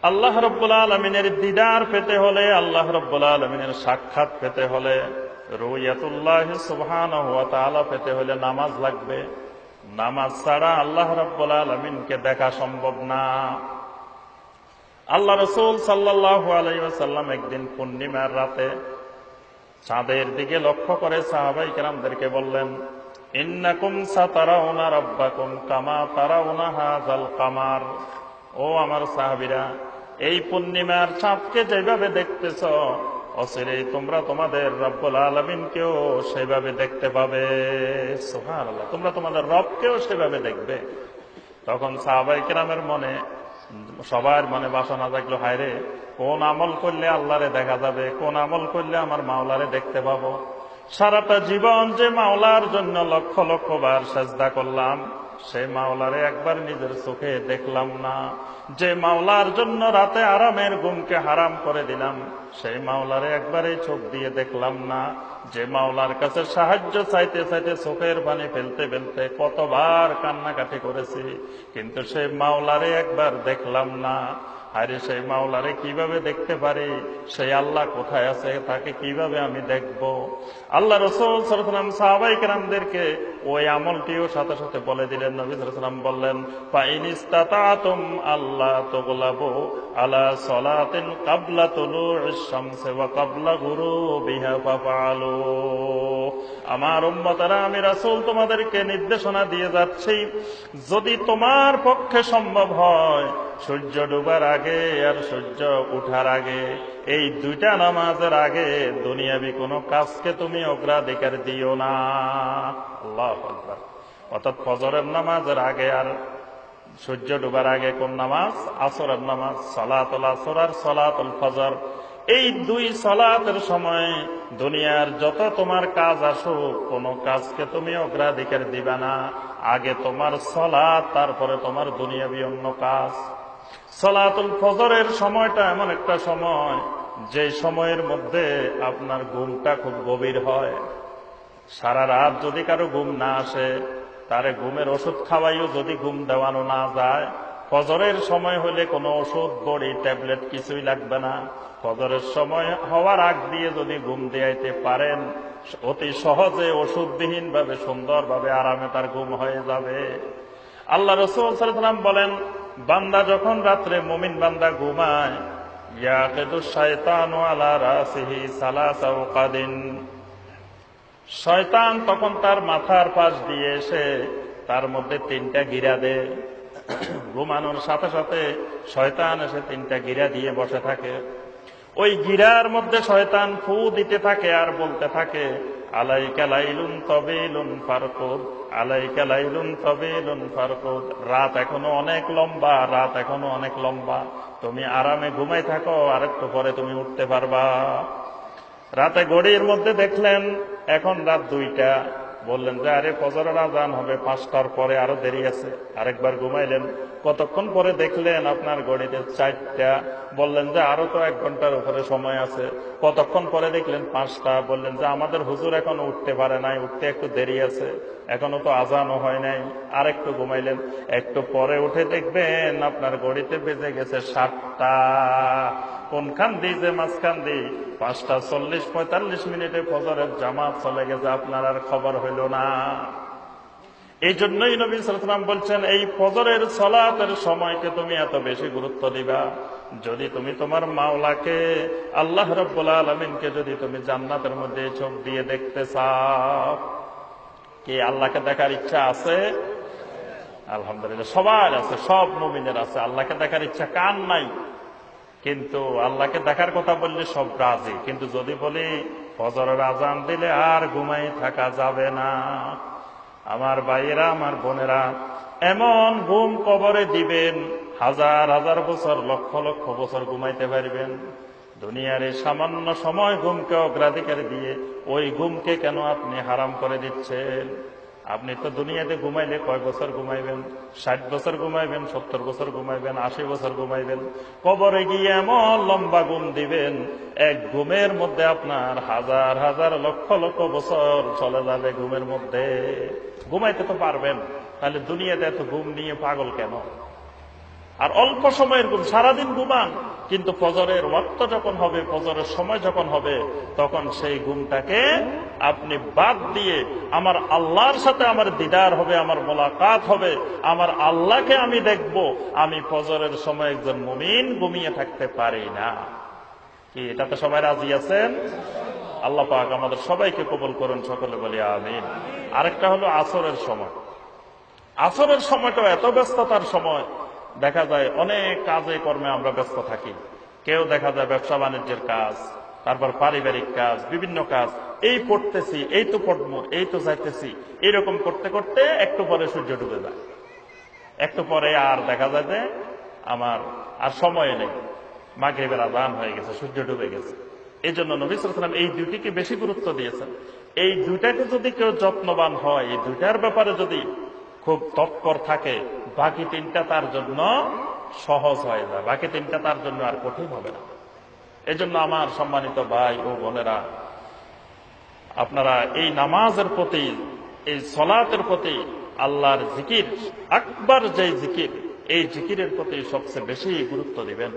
আল্লাহ রাব্বুল আলামিনের দিদার পেতে হলে, আল্লাহ রাব্বুল আলামিনের সাক্ষাৎ পেতে হলে, রুয়ায়াতুল্লাহ সুবহানাহু ওয়া তাআলা পেতে হলে নামাজ লাগবে। নামাজ ছাড়া আল্লাহ রাব্বুল আলামিনকে দেখা সম্ভব না। আল্লাহ রাসূল সাল্লাল্লাহু আলাইহি ওয়াসাল্লাম একদিন পূর্ণিমার রাতে চাঁদের দিকে লক্ষ্য করে সাহাবায়ে কেরামদেরকে বললেন, ইন্নাকুম সাতারাউনা রাব্বাকুম কামা তারাউনা হাযাল কামার। ও আমার সাহাবীরা, এই পূর্ণিমার চাঁদকে যেভাবে দেখতেছ, অচিরেই তোমরা তোমাদের রব্বুল আলামিনকেও সেভাবে দেখতে পাবে। সুবহানাল্লাহ, তোমরা তোমাদের রবকেও সেভাবে দেখবে। তখন সাহাবায়ে কেরামের মনে, সবার মনে বাসনা জাগলো, হায়রে কোন আমল করলে আল্লাহরে দেখা যাবে, কোন আমল করলে আমার মাওলারে দেখতে পাবো। সারাটা জীবন যে মাওলার জন্য লক্ষ লক্ষ বার সেজদা করলাম, সেই মাওলারে একবার নিজের চোখে দেখলাম না। যে মাওলার জন্য রাতে আরামের ঘুমকে হারাম করে দিলাম, সেই মাওলারে একবারে চোখ দিয়ে দেখলাম না। যে মাওলার কাছে সাহায্য চাইতে চাইতে চোখের পানি ফেলতে ফেলতে কতবার কান্নাকাটি করেছি, কিন্তু সেই মাওলারে একবার দেখলাম না। আরে সেই মাওলারে কিভাবে দেখতে পারি? সেই আল্লাহ কোথায় আছে, তাকে কিভাবে আমি দেখব? আল্লাহ রাসূল সাল্লাল্লাহু আলাইহি ওয়াসাল্লাম সাহাবায়ে কেরামদেরকে ওই আমলটিও সাথে সাথে বলে দিলেন। নবী সাল্লাল্লাহু আলাইহি ওয়াসাল্লাম বললেন, ফাইনিস্তাতাতুম আল্লাহ তুগলাবু আলা সালাতিন ক্বাবলা তুলুইশ শামসি ওয়া ক্বাবলা গুরুবিহা ফাফআলু। আমার উম্মতেরা, আমি রাসূল তোমাদেরকে নির্দেশনা দিয়ে যাচ্ছি, যদি তোমার পক্ষে সম্ভব হয়, সূর্য ডুবার আগে আর সূর্য উঠার আগে, এই দুইটা নামাজের আগে দুনিয়াবি কোনো কাজকে তুমি অগ্রাধিকার দিও না। আল্লাহু আকবার। অর্থাৎ ফজরের নামাজের আগে আর সূর্য ডুবার আগে কোন নামাজ? আসরের নামাজ, সালাতুল আসর আর সালাতুল ফজর। এই দুই সালাতের সময় দুনিয়ার যত তোমার কাজ আসুক, কোন কাজকে তুমি অগ্রাধিকার দিবা না। আগে তোমার সালাত, তারপরে তোমার দুনিয়াবি অন্য কাজ। সালাতুল ফজরের সময়টা এমন একটা সময়, যে সময়ের মধ্যে আপনার ঘুমটা খুব গভীর হয়। সারা রাত যদি কারো ঘুম না আসে, তারে ঘুমের ওষুধ খাওয়াইও যদি ঘুম দেওয়ানো না যায়, ফজরের সময় হলে কোনো ওষুধ, বড়ি, ট্যাবলেট কিছুই লাগবে না। ফজরের সময় হওয়ার আগ দিয়ে যদি ঘুম দেয়াইতে পারেন, অতি সহজে ওষুধবিহীন ভাবে সুন্দরভাবে আরামে তার ঘুম হয়ে যাবে। আল্লাহ রাসূল সাল্লাল্লাহু আলাইহি ওয়াসাল্লাম বলেন, বান্দা যখন রাত্রে, মুমিন বান্দা ঘুমায়, ইয়াকিদু শায়তানু আলা রাসিহি সালাসা ওয়াকাদিন, শয়তান তখন তার মাথার পাশ দিয়ে এসে তার মধ্যে তিনটা গিরা দেয়। ঘুমানোর সাথে সাথে শয়তান এসে তিনটা গিরা দিয়ে বসে থাকে। ওই গিরার মধ্যে শয়তান ফু দিতে থাকে আর বলতে থাকে, আলাইকা লাইলুন তাবিলুন ফারকুদ, আলাইকা লাইলুন তাবিলুন ফারকুদ। রাত এখনো অনেক লম্বা, রাত এখনো অনেক লম্বা, তুমি আরামে ঘুমাই থাকো, আর একটু পরে তুমি উঠতে পারবা। রাতে ঘড়ির মধ্যে দেখলেন এখন রাত 2টা, বললেন যে আরে ফজরের আযান হবে 5টার পরে, আরো দেরি আছে, আরেকবার ঘুমাইলেন। কতক্ষণ পরে দেখলেন আপনার ঘড়িতে 4টা, বললেন যে আরো তো 1 ঘন্টার উপরে সময় আছে। কতক্ষণ পরে দেখলেন 5টা, বললেন যে আমাদের হুজুর এখনো উঠতে পারে নাই, উঠতে একটু দেরি আছে, এখনো তো আযানও হয় নাই, আর একটু ঘুমাইলেন। একটু পরে উঠে দেখবেন আপনার ঘড়িতে বেজে গেছে 7টা। কোনখান দিয়ে যে মাঝখান দিয়ে 5:40-45 ফজরের জামাত চলে গেছে, আপনার আর খবর হইল না। এই জন্যই নবী সাল্লাল্লাহু আলাইহি ওয়াসাল্লাম বলছেন, এই ফজরের সালাতের সময়কে তুমি এত বেশি গুরুত্ব দিবা। যদি তুমি তোমার মাওলাকে, আল্লাহ রাব্বুল আলামিনকে যদি তুমি জান্নাতের মধ্যে চোখ দিয়ে দেখতে চাও, কি আল্লাহকে দেখার ইচ্ছা আছে? আলহামদুলিল্লাহ, সবার আছে, সব মুমিনের আছে। আল্লাহকে দেখার ইচ্ছা কার নাই? কিন্তু আল্লাহকে দেখার কথা বললে সব রাজি, কিন্তু যদি বলি ফজরের আযান দিলে আর ঘুমাই থাকা যাবে না, আমার ভাইয়েরা, আমার বোনেরা, এমন ঘুম কবরে দিবেন, হাজার হাজার বছর, লক্ষ লক্ষ বছর ঘুমাইতে পারবেন। দুনিয়ার এই সামান্য সময় ঘুমকে অগ্রাধিকার দিয়ে ওই ঘুমকে কেন আপনি হারাম করে দিচ্ছেন? আপনি তো দুনিয়াতে ঘুমাইলে কয় বছর ঘুমাইবেন? 60 বছর ঘুমাইবেন, 70 বছর ঘুমাইবেন, 80 বছর ঘুমাইবেন। কবরে গিয়ে এমন লম্বা ঘুম দিবেন, এক ঘুমের মধ্যে আপনার হাজার হাজার লক্ষ লক্ষ বছর চলে যাবে ঘুমের মধ্যে। ঘুমাইতে তো পারবেন, তাহলে দুনিয়াতে এত ঘুম নিয়ে পাগল কেন? আর অল্প সময়ের ঘুম, সারাদিন ঘুমান, কিন্তু ফজরের ওয়াক্ত যখন হবে, ফজরের সময় যখন হবে, তখন সেই ঘুমটাকে আপনি বাদ দিয়ে আমার আল্লাহর সাথে আমার দিদার হবে, আমার মোলাকাত হবে, আমার আল্লাহকে আমি দেখব, আমি ফজরের সময় একজন মুমিন ঘুমিয়ে থাকতে পারি না। কি এটাতে সবাই রাজি আছেন? আল্লাহ পাক আমাদের সবাইকে কবুল করুন, সকলে বলি আমিন। আরেকটা হলো আসরের সময়। আসরের সময়টা এত ব্যস্ততার সময়, দেখা যায় অনেক কাজে কর্মে আমরা ব্যস্ত থাকি। কেউ দেখা যায় ব্যবসা বাণিজ্যের কাজ, তারপর পারিবারিক কাজ, বিভিন্ন কাজ, এই পড়তেছি, এই তো পড়বো, এই তো যাইতেছি, এইরকম করতে করতে একটু পরে সূর্য ডুবে যায়। একটু পরে আর দেখা যায় যে আমার আর সময় নেই, মাগরিবের আযান হয়ে গেছে, সূর্য ডুবে গেছে। এই জন্য নবী সাল্লাল্লাহু আলাইহি ওয়াসাল্লাম এই দুইটিকে বেশি গুরুত্ব দিয়েছেন। এই দুইটাকে যদি কেউ যত্নবান হয়, এই দুইটার ব্যাপারে যদি খুব তৎপর থাকে, বাকি তিনটা তার জন্য সহজ হয়ে যায়, বাকি তিনটা তার জন্য আর কঠিন হবে না। এই জন্য আমার সম্মানিত ভাই ও বোনেরা, আপনারা এই নামাজের প্রতি, এই সলাতের প্রতি, আল্লাহর জিকির, আকবার যে জিকির, এই জিকিরের প্রতি সবচেয়ে বেশি গুরুত্ব দিবেন।